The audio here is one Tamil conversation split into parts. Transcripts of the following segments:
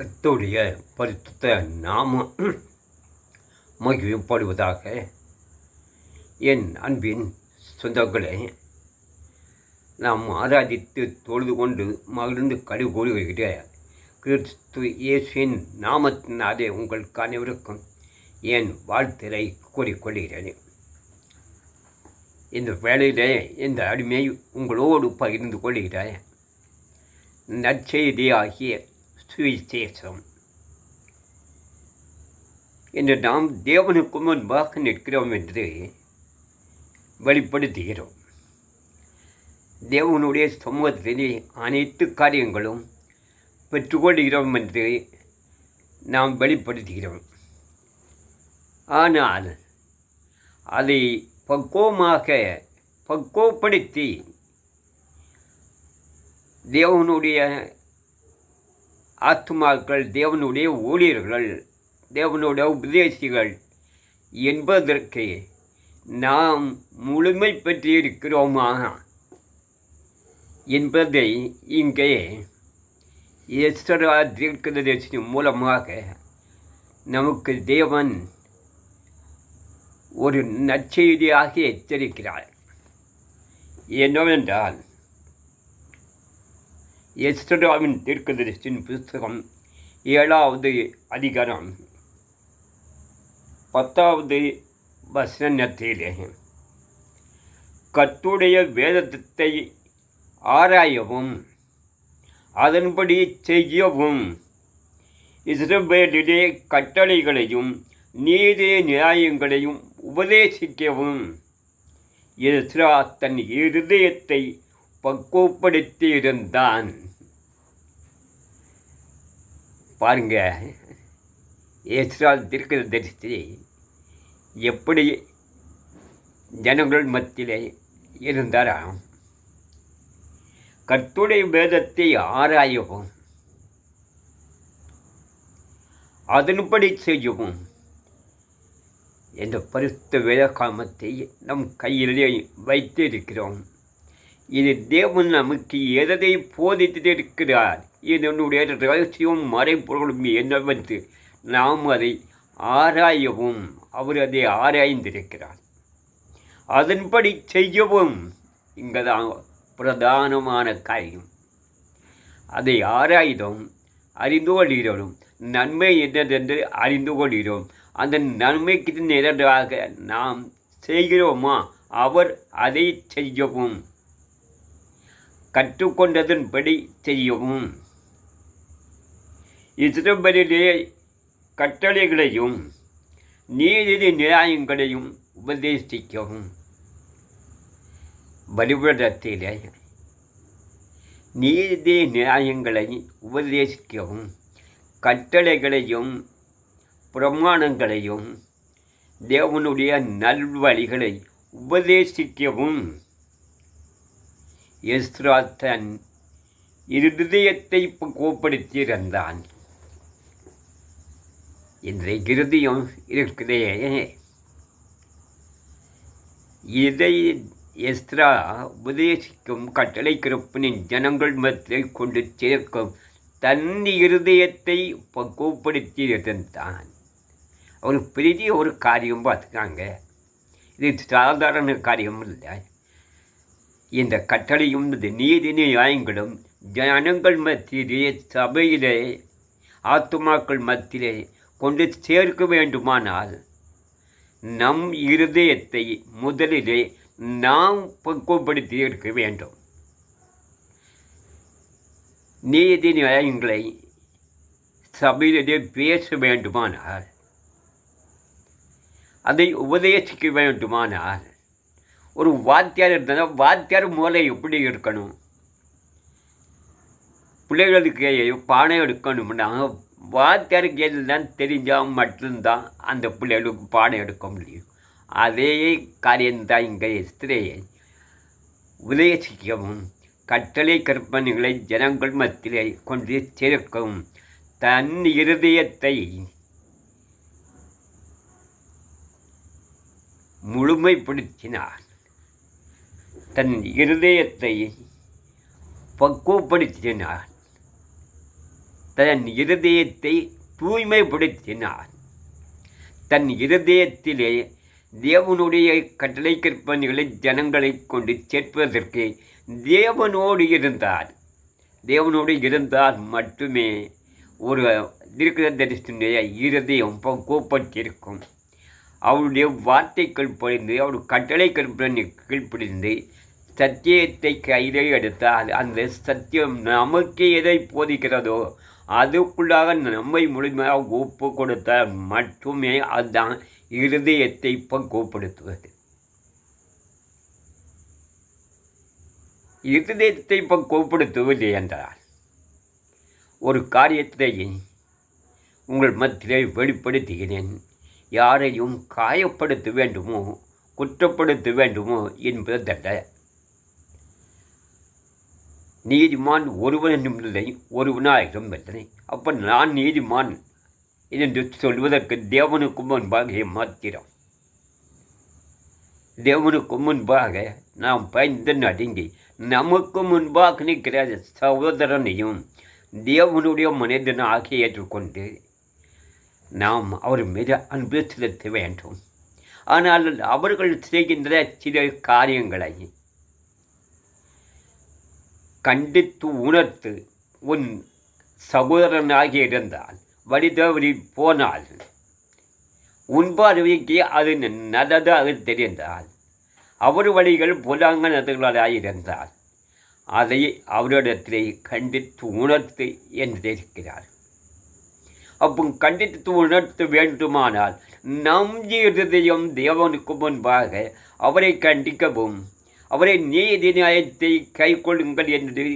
கர்த்தருடைய பரிசுத்த நாமம் மகிமைப்படுவதாக. என் அன்பின் சொந்தங்களே, நாம் ஆராதித்து தொழுது கொண்டு மகிழ்ந்து கடுகூறுகிற கிறிஸ்து இயேசுவின் நாமத்தினாலே உங்களுக்கு அனைவருக்கும் என் வாழ்த்தலை கூறிக்கொள்கிறேன். இந்த வேளையிலே இந்த அடிமை உங்களோடு பகிர்ந்து கொள்கிற நற்செய்தியாகிய சுவிசேஷம். இன்று நாம் தேவனுக்கு முன்பாக நிற்கிறோம் என்று வெளிப்படுத்துகிறோம். தேவனுடைய சமூகத்திலே அனைத்து காரியங்களும் பெற்றுக்கொள்கிறோம் என்று நாம் வெளிப்படுத்துகிறோம். ஆனால் அதை பக்குவப்படுத்தி தேவனுடைய ஆத்மாக்கள், தேவனுடைய ஊழியர்கள், தேவனுடைய உபதேசிகள் என்பதற்கு நாம் முழுமை பெற்றிருக்கிறோமா என்பதை இங்கே எஸ்தரா தீர்க்கதரிசி மூலமாக நமக்கு தேவன் ஒரு நற்செய்தியாக எச்சரிக்கிறார். என்னவென்றால், எஸ்தராவின் தீர்க்கதரிசியின் புத்தகம் 7வது அதிகாரம் 10வது வசனத்திலே, கர்த்தருடைய வேதத்தை ஆராயவும் அதன்படி செய்யவும் இஸ்ரவேலிலே கட்டளைகளையும் நீதி நியாயங்களையும் உபதேசிக்கவும் எஸ்ரா தன் இருதயத்தை பக்குவப்படுத்தி இருந்தான். பாருங்க, எஸ்ரா தீர்க்கதரிசி எப்படி ஜனங்கள் மத்தியிலே இருந்தாராம். கர்த்தருடைய வேதத்தை ஆராயவும் அதன்படி செய்யவும் என்ற பரிசுத்த வேதகாமத்தை நம் கையிலே வைத்திருக்கிறோம். இது தேவன் நமக்கு எதை போதித்திருக்கிறார், இதனுடைய ரகசியம் மறைப்பொருளும் என்னவென்று நாம் அதை ஆராயவும் அவர் அதை ஆராய்ந்திருக்கிறார். அதன்படி செய்யவும் இங்கதான் பிரதானமான காரியம். அதை ஆராய்ந்தோம், அறிந்து கொள்கிறோம். நன்மை என்னதென்று அறிந்து கொள்கிறோம். அந்த நன்மைக்கு நிகராக நாம் செய்கிறோமா, அவர் அதை செய்யவும் கற்றுக்கொண்டதன்படி செய்யவும் இஸ்ரவேலிலே கட்டளைகளையும் நீதி நியாயங்களையும் உபதேசிக்கவும். பலிபீடத்திலே நீதி நியாயங்களை உபதேசிக்கவும், கட்டளைகளையும் பிரமாணங்களையும் தேவனுடைய நல்வழிகளை உபதேசிக்கவும் எஸ்ரா தன் இருதயத்தை பக்குவப்படுத்தியிருந்தான். இன்றைய இருதயம் இருக்கிறதே, இதை எஸ்ரா உபதேசிக்கும் கட்டளை கிருப்பினின் ஜனங்கள் மத்தியில் கொண்டு சேர்க்கும் தன் இருதயத்தை பக்குவப்படுத்தியிருந்தான். ஒரு பெரிய ஒரு காரியம் பார்த்துக்காங்க. இது சாதாரண காரியம் இல்லை. இந்த கட்டளையும் நீதி நியாயங்களும் ஜனங்கள் மத்தியிலே, சபையிலே, ஆத்துமாக்கள் மத்தியிலே கொண்டு சேர்க்க வேண்டுமானால் நம் இருதயத்தை முதலிலே நாம் பக்குவப்படுத்தி இருக்க வேண்டும். நீதி நியாயங்களை சபையிலே பேச வேண்டுமானால், அதை உபதேசிக்க வேண்டுமானால், ஒரு வாத்தியார் இருந்தால் வாத்தியார் மூளை எப்படி இருக்கணும்? பிள்ளைகளுக்கு பானை எடுக்கணும்னா வாத்தியாருக்கு எல்லாம் தெரிஞ்சால் மட்டும்தான் அந்த பிள்ளைகளுக்கு பானை எடுக்க முடியும். அதே காரியம்தான் இங்கே எஸ்திரேயை உபதேசிக்கவும் கட்டளை கற்பனைகளை ஜனங்கள் மத்தியிலே கொண்டு சேர்க்கவும் தன் இருதயத்தை முழுமைப்படுத்தினார். தன் இருதயத்தை பக்குவப்படுத்தினார். தன் இருதயத்தை தூய்மைப்படுத்தினார். தன் இருதயத்திலே தேவனுடைய கட்டளை கற்பனைகளை ஜனங்களை கொண்டு சேர்ப்பதற்கு தேவனோடு இருந்தால் மட்டுமே ஒரு தீர்க்கதரிசியினுடைய இருதயம் பக்குவப்பட்டிருக்கும். அவருடைய வார்த்தைகள் படிந்து அவருடைய கட்டளை கற்பனை கீழ்ப்படிந்து சத்தியத்தை கையிலே எடுத்தால் அந்த சத்தியம் நமக்கு எதை போதிக்கிறதோ அதுக்குள்ளாக நம்மை முழுமையாக ஒப்பு கொடுத்தால் மட்டுமே அதுதான் இருதயத்தை பக்குவப்படுத்துவது. இருதயத்தை பக்குவப்படுத்துவது என்றால் ஒரு காரியத்தை உங்கள் மத்தியிலே வெளிப்படுத்துகிறேன். யாரையும் காயப்படுத்த வேண்டுமோ குற்றப்படுத்த வேண்டுமோ என்பதல்ல. நீதிமான் ஒருவனும் இல்லை, ஒருவனாயிரம் இல்லை. அப்போ நான் நீதிமான் என்று சொல்வதற்கு தேவனுக்கு முன்பாக மாத்திரம். தேவனுக்கு முன்பாக நாம் பயந்து நடுங்கி நமக்கு முன்பாக நிற்கிற சகோதரனையும் தேவனுடைய மனிதனாக ஏற்றுக்கொண்டு நாம் அவர் மீது அன்பு செலுத்த வேண்டும். ஆனால் அவர்கள் செய்கின்ற சில காரியங்களை கண்டித்து உணர்த்து உன் சகோதரனாக இருந்தால் வழிதவறி போனால் உன் பார்வைக்கு அது நல்லதாக தெரிந்தால் அவர் வழிகள் புலாங்கனர்களாக இருந்தால் அதை அவரிடத்திலே கண்டித்து உணர்த்து என்றிருக்கிறார். அப்போ கண்டித்து உணர்த்த வேண்டுமானால் நம் இருதயம் தேவனுக்கு முன்பாக அவரை கண்டிக்கவும் அவரை நீதி நியாயத்தை கை கொள்ளுங்கள் என்று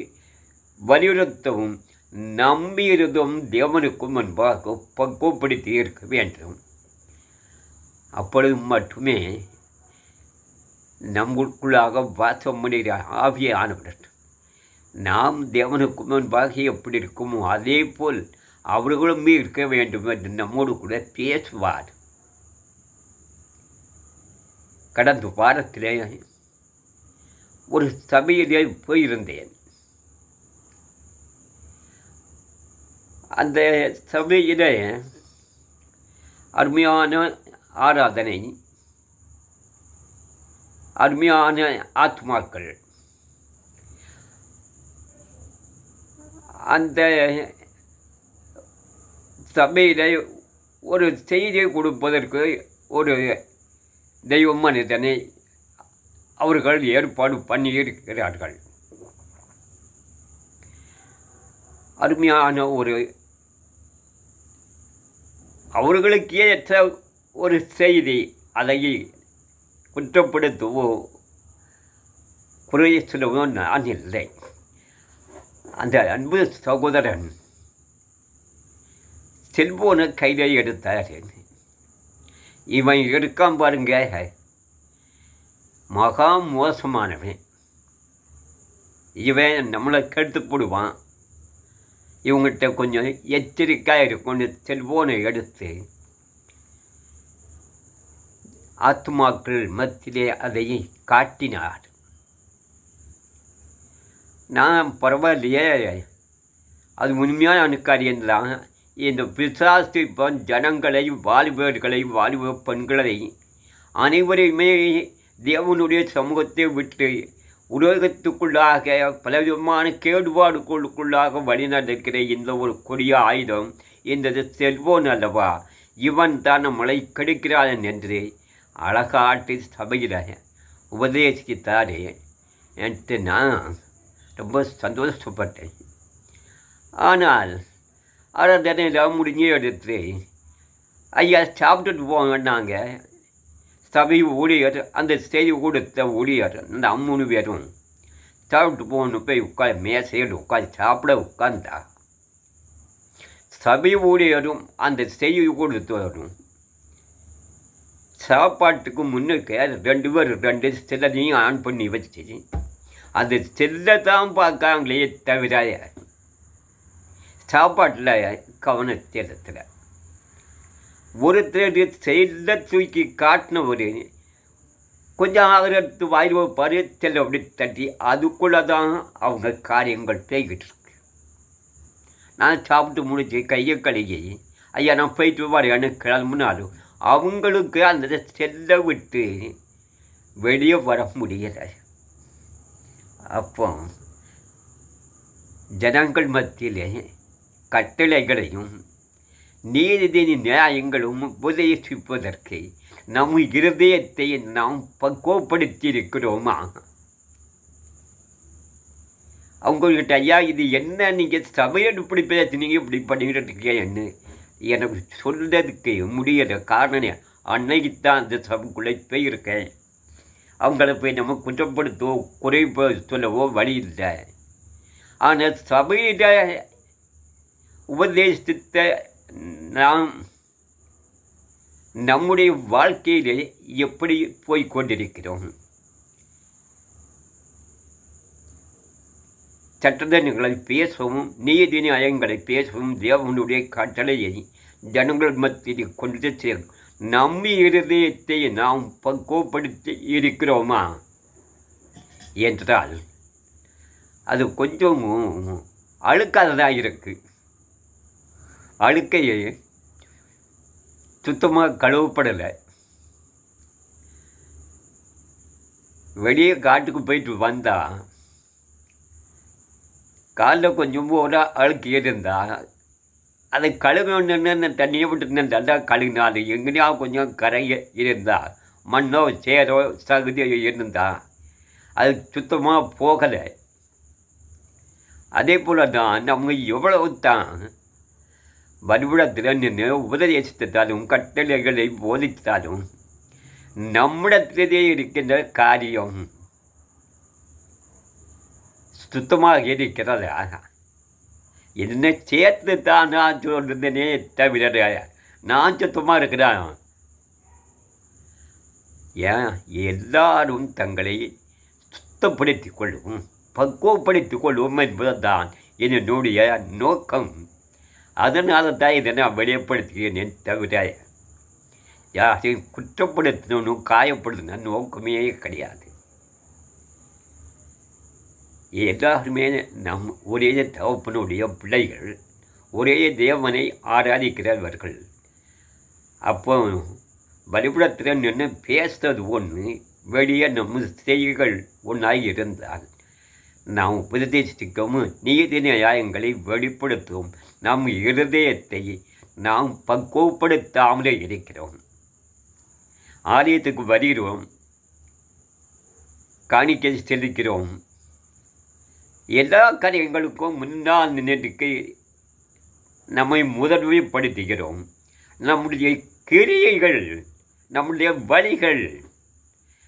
வலியுறுத்தவும் நம்பியிருந்தும் தேவனுக்கு முன்பாக பக்குவப்படுத்தி இருக்க வேண்டும். அப்பொழுது மட்டுமே நம்மளுக்குள்ளாக வாசம் பண்ணுகிற ஆவியானவர் நாம் தேவனுக்கு முன்பாக எப்படி இருக்குமோ அதே போல் அவர்களும் இருக்க வேண்டும் என்று நம்மோடு கூட பேசுவார். கடந்த வாரத்திலே ஒரு சபையிலே போயிருந்தேன். அந்த சபையிலே அருமையான ஆராதனை, அருமையான ஆத்மாக்கள். அந்த சபையில் ஒரு செய்தியை கொடுப்பதற்கு ஒரு தெய்வ மனிதனை அவர்கள் ஏற்பாடு பண்ணியிருக்கிறார்கள். அருமையான ஒரு அவர்களுக்கு ஏற்ற ஒரு செய்தி. அதை குற்றப்படுத்தவோ குறைய சொல்லவோ நான் இல்லை. அந்த அன்பு சகோதரன் செல்போனை கையில் எடுத்தார். இவன் எடுக்காம பாருங்க, மகா மோசமானவன். இவன் நம்மளை கெடுத்து போடுவான். இவங்ககிட்ட கொஞ்சம் எச்சரிக்கையாக இருக்கும்னு செல்போனை எடுத்து ஆத்மாக்கள் மத்தியிலே அதை காட்டினார். நான் பரவாயில்லையே, அது உண்மையான காரியம்தான். இந்த பிசாசு இப்போ ஜனங்களை, வாலிப பெண்களை அனைவரையுமே தேவனுடைய சமூகத்தை விட்டு உலகத்துக்குள்ளாக பலவிதமான கேடுபாடுகளுக்குள்ளாக வழிநடக்கிற இந்த ஒரு கொடிய ஆயுதம் இந்த செல்போன் அல்லவா. இவன் தான் நம்மளை கெடுக்கிறான் என்று அழகாட்டு சபையில் உபதேசித்தாரே என்று நான் ரொம்ப சந்தோஷப்பட்டேன். ஆனால் ஆராதனையில் முடிஞ்சு எடுத்து ஐயா சாப்பிட்டுட்டு போங்கன்னாங்க. சபை ஊழியர், அந்த செய்தி கொடுத்த ஊழியர், அந்த 3 பேரும் சாப்பிட்டு போகணும் போய் மேசையில் சாப்பிட உட்கார்ந்தா. சபை ஊழியரும் அந்த செய்தி கொடுத்தவரும் சாப்பாட்டுக்கு முன்னுக்கு 2 பேர் 2 செல்லையும் ஆன் பண்ணி வச்சு அந்த செல்லை தான் பார்க்காங்களே தவிர சாப்பாட்டில் கவனம் செலுத்தல. ஒருத்தர் செல்ல தூக்கி காட்டினவர் கொஞ்சம் ஆகிறத்து வாயில் பாரு செல்ல அப்படி தட்டி அதுக்குள்ளே தான் அவங்க காரியங்கள் போய்கிட்டு இருக்கு. நான் சாப்பிட்டு முடிச்சு கையை கழுகி ஐயா நான் போயிட்டு வரேன்னு கிளம்புனாலும் அவங்களுக்கு அந்த செல்லை விட்டு வெளியே வர முடியலை. அப்போ ஜனங்கள் மத்தியிலே கட்டளைகளையும் நீதி நியாயங்களும் உபதேசிப்பதற்கு நம் இருதயத்தை நாம் பக்குவப்படுத்தி இருக்கிறோமா? அவங்கக்கிட்ட ஐயா இது என்ன நீங்கள் சபையோடு இப்படி பேசுனீங்க இப்படி பண்ணிக்கிட்டு என்ன எனக்கு சொல்றதுக்கு முடியலை. காரணம் அன்னைக்கு தான் அந்த சபைக்குள்ளே போயிருக்கேன். அவங்கள போய் நம்ம குற்றப்படுத்தவோ குறைப்போ சொல்லவோ வழி இல்லை. ஆனால் சபையிட உபதேசத்தை நாம் நம்முடைய வாழ்க்கையிலே எப்படி போய் கொண்டிருக்கிறோம்? சட்டதங்களை பேசவும் நீதி நியாயங்களை பேசவும் தேவனுடைய கட்டளையை ஜனங்கள் மத்தியில் கொண்டு சேரும் நம்ம இருதயத்தை நாம் பக்குவப்படுத்தி இருக்கிறோமா என்றால் அது கொஞ்சம் அழுக்காததாக இருக்குது. அழுக்கையை சுத்தமாக கழுவப்படலை. வெளியே காட்டுக்கு போயிட்டு வந்தால் காலில் கொஞ்சம் ஒரு அழுக்கு இருந்தால் அதை கழுகணுன்னு தண்ணியை விட்டு நல்லா கழுகினாது. எங்கேயா கொஞ்சம் கரையை இருந்தால் மண்ணோ சேரோ சகுதியோ இருந்தால் அது சுத்தமாக போகலை. அதே போல் தான் நம்ம எவ்வளவு தான் வலுவிடத்தில் நின்று உபதேசித்தாலும் கட்டளைகளை போதித்தாலும் நம்மிடத்திலே இருக்கின்ற காரியம் சுத்தமாக இருக்கிறதா என்ன சேர்த்து தான் நான் சொல்றதுனே தவிர நான் சுத்தமாக இருக்கிறேன். ஏன் எல்லாரும் தங்களை சுத்தப்படுத்தி கொள்ளும் பக்குவப்படுத்தி கொள்வோம் என்பதுதான் என்னுடைய நோக்கம். அதனால தான் இதை நான் வெளிப்படுத்துகிறேன் தவிர யாரையும் குற்றப்படுத்தணும் காயப்படுத்தணும் நோக்கமே கிடையாது. எல்லாருமே நம் ஒரே தகப்பனுடைய பிள்ளைகள், ஒரே தேவனை ஆராதிக்கிறவர்கள். அப்போ பலிபீடத்தில் நின்று பேசுறது ஒன்று, வெளியே நம்ம செய்திகள் ஒன்றாக இருந்தால் நாம் உபதேசிக்கவும் நீதி நியாயங்களை வெளிப்படுத்துவோம். நம் இருதயத்தை நாம் பக்குவப்படுத்தாமலே இருக்கிறோம். ஆலயத்துக்கு வருகிறோம், காணிக்கை செலுக்கிறோம், எல்லா காரியங்களுக்கும் முன்னால் நின்றுக்கு நம்மை முதன்மைப்படுத்துகிறோம். நம்முடைய கிரியைகள், நம்முடைய வழிகள்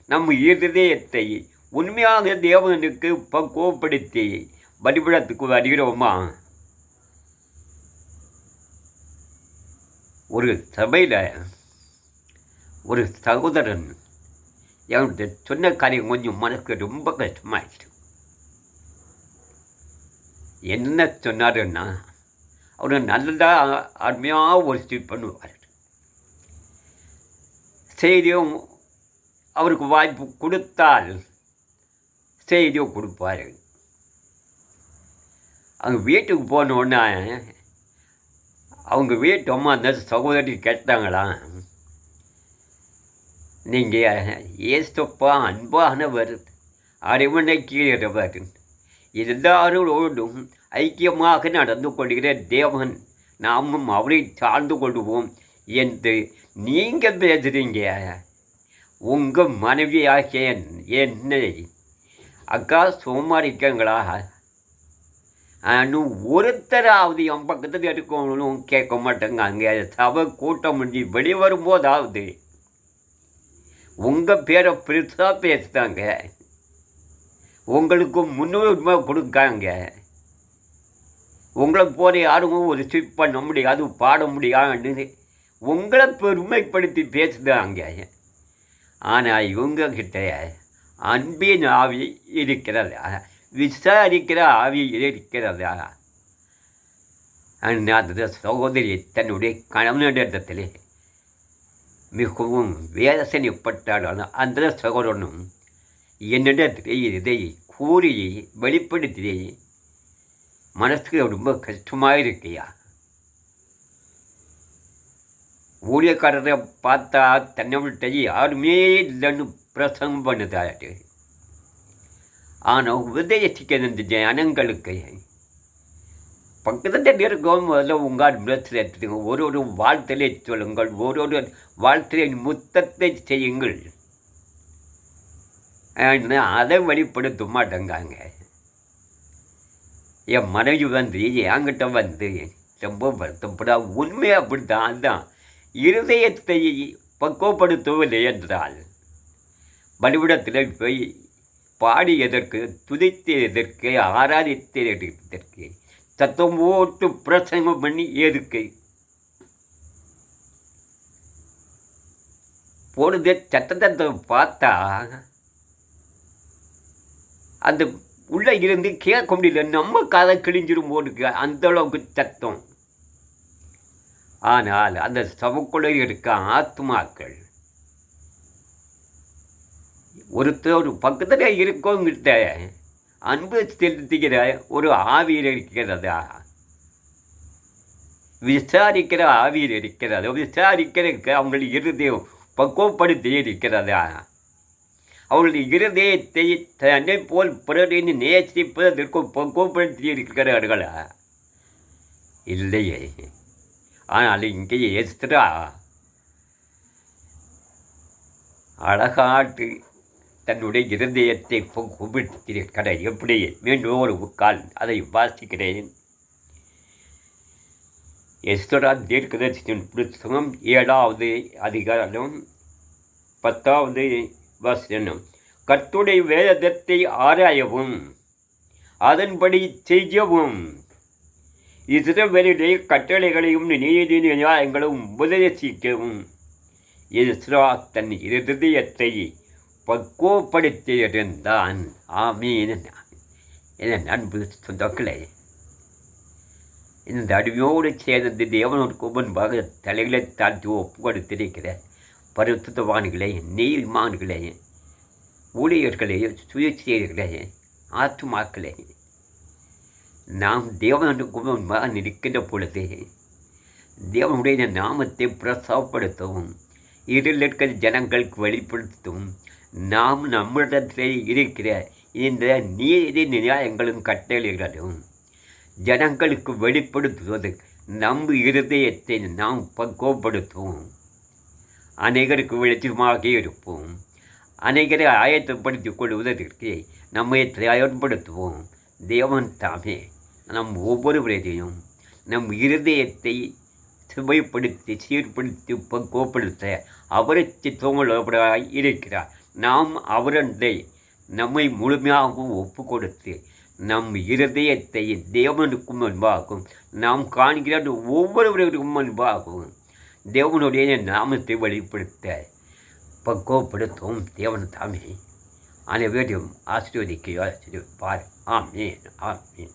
நம் இருதயத்தை உண்மையாக தேவனுக்கு பக்குவப்படுத்தி பலிபீடத்துக்கு வருகிறோமா? ஒரு சபையில் ஒரு சகோதரன் என்கிட்ட சொன்ன காரியம் கொஞ்சம் மனசுக்கு ரொம்ப கஷ்டமாயிடுச்சு. என்ன சொன்னாருன்னா, அவர் நல்லா அருமையாக ஒரு பண்ணுவார். செய்தியும் அவருக்கு வாய்ப்பு கொடுத்தால் செய்தியும் கொடுப்பார். அவங்க வீட்டுக்கு போனோடனே அவங்க வீட்டு அம்மா அந்த சகோதரி கேட்டாங்களாம், நீங்கள் ஏசப்பா அன்பானவர், அரவணைக்கிறவர், எல்லாரோடும் ஐக்கியமாக நடந்து கொள்கிற தேவன், நாமும் அவரை சார்ந்து கொள்வோம் என்று நீங்கள் பேசுகிறீங்க. உங்கள் மனைவியாகிய என்னை அக்கா சோமாரிக்கங்களா ஒருத்தராவது என் பக்கத்தில் இருக்கவங்களும் கேட்க மாட்டேங்க. அங்கே சபை கூட்டம் முடிஞ்சு வெளியே வரும்போதாவது உங்கள் பேரை பெருசாக பேசுகிறாங்க, உங்களுக்கு முன்னுரிமை கொடுக்காங்க. உங்களை போல யாரும் ஒரு ஸ்விப் பண்ண முடியாது, பாட முடியாது, உங்களை பெருமைப்படுத்தி பேசுகிறாங்க. ஆனால் இவங்கக்கிட்ட அன்பின் ஆவி இருக்கிறதா, விசாரிக்கிற ஆவி இருக்கிறதா? அந்த சகோதரி தன்னுடைய கணவனிடத்திலே மிகவும் வேதனைப்பட்டாலும் அந்த மனசுக்கு ரொம்ப கஷ்டமாக இருக்கையா. ஊழியக்காரரை பார்த்தா தன்னை விட்ட யாருமே இல்லைன்னு பிரசங்கம் பண்ணுதாரு. ஆனால் உபதேசிக்க இந்த ஜனங்களுக்கு பக்கத்தில் இருக்கவும் முதல்ல உங்கள் பிரச்சனை எடுத்துங்க. ஒரு வாழ்த்தலை சொல்லுங்கள், ஒரு வாழ்த்தலை முத்தத்தை செய்யுங்கள். அதை வெளிப்படுத்த மாட்டேங்காங்க. என் மனைவி வந்து என்கிட்ட வந்து ரொம்ப வருத்தப்படா. உண்மையாக அப்படித்தான். அதுதான் இருதயத்தை பக்குவப்படுத்தவில்லை என்றால் பலிபிடத்தில் போய் பாடியதற்கு, துதித்ததற்கு, ஆராதித்ததற்கு, சத்தம் போட்டு பிரசங்கம் பண்ணி எதுக்கு பொழுது சத்தத்தை பார்த்தா அந்த உள்ளே இருந்து கேட்க முடியல. நம்ம கதை கிழிஞ்சிரும் போட்டுக்க அந்த அளவுக்கு சத்தம். ஆனால் அந்த சபைக்குள்ளே இருக்க ஆத்மாக்கள் ஒருத்தர் பக்கத்தில் இருக்கவங்கிட்ட அன்பு செலுத்துகிற ஒரு ஆவியில் இருக்கிறதா, விசாரிக்கிற ஆவியில் இருக்கிறதா, விசாரிக்கிறதுக்கு அவங்களுடைய இருதயம் பக்குவப்படுத்தி இருக்கிறதா, அவளுடைய இருதயத்தை தன்னை போல் பிறரின் நேசிப்பதற்கு பக்குவப்படுத்தி இருக்கிறார்களா? இல்லையே. ஆனால் இங்கே எஸ்ரா அழகாட்டு தன்னுடைய இருதயத்தை பக்குவப்படுத்தியிருக்கிற. எப்படி? மீண்டும் ஒரு கால் அதை வாசிக்கிறேன். எஸ்ரா தீர்க்கதரிசியின் புத்தகம் 7வது அதிகாரம் 10வது வசனம். கர்த்தருடைய வேதத்தை ஆராயவும் அதன்படி செய்யவும், இஸ்ரவேலுடைய கட்டளைகளையும் நீதி நியாயங்களும் உபதேசிக்கவும் எஸ்ரா தன் இருதயத்தை பக்குவப்படுத்தியிருந்தான். ஆமீன். என அன்பு சொந்தக்களே, இந்த அடிமையோடு சேர்ந்து தேவனுக்கு முன்பாக தலைகளை தாழ்த்தி ஒப்பு கொடுத்திருக்கிற பரிசுத்தவான்களே, நீதிமான்களே, ஊழியர்களே, சுயேட்சையர்களே, ஆத்துமாக்களே, நாம் தேவனுக்கு முன்பாக நிற்கின்ற பொழுது தேவனுடைய நாமத்தை பிரசவப்படுத்தவும், இருள் இருக்கிற ஜனங்களுக்கு வெளிப்படுத்தவும், நாம் நம்மிடத்தில் இருக்கிற இந்த நீதி நியாயங்களும் கட்டளைகளும் ஜனங்களுக்கு வெளிப்படுத்துவது நம் இருதயத்தை நாம் பக்குவப்படுத்துவோம். அநேகருக்கு வெளிச்சமாக இருப்போம். அநேகரை ஆயத்தப்படுத்திக் கொள்வதற்கு நம்மை தயார்படுத்துவோம். தேவன் தாமே நம் ஒவ்வொருவரையும் நம் இருதயத்தை சுவைப்படுத்தி சீர்படுத்தி பக்குவப்படுத்த அவருக்கு தோழராய் இருக்கிறார். நாம் அவரண்டை நம்மை முழுமையாகவும் ஒப்பு கொடுத்து நம் இருதயத்தை தேவனுக்கு முன்பாகவும் நாம் காண்கிற ஒவ்வொருவருக்கும் முன்பாகவும் தேவனுடைய நாமத்தை வெளிப்படுத்த பக்குவப்படுத்தும். தேவன் தாமே அனைவரையும் ஆசீர்வதிக்க ஆசீர்வதிப்பார். ஆமீன். ஆமீன்.